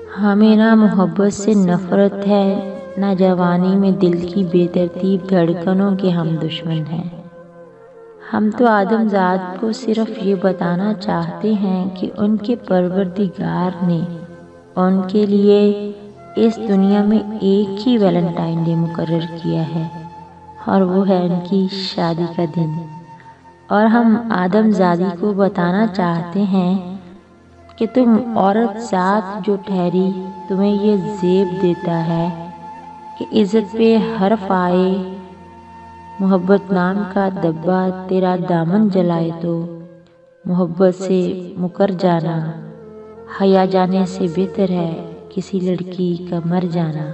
हमें ना मोहब्बत से नफ़रत है, ना जवानी में दिल की बेतरतीब धड़कनों के हम दुश्मन हैं। हम तो आदमज़ाद को सिर्फ़ ये बताना चाहते हैं कि उनके परवरदिगार ने उनके लिए इस दुनिया में एक ही वैलेंटाइन डे मुकर्रर किया है और वो है उनकी शादी का दिन। और हम आदमज़ादी को बताना चाहते हैं कि तुम औरत ज़ात जो ठहरी, तुम्हें ये ज़ेब देता है कि इज़्ज़त पे हर्फ आए, मोहब्बत नाम का दब्बा तेरा दामन जलाए तो मोहब्बत से मुकर जाना हया जाने से बेहतर है किसी लड़की का मर जाना।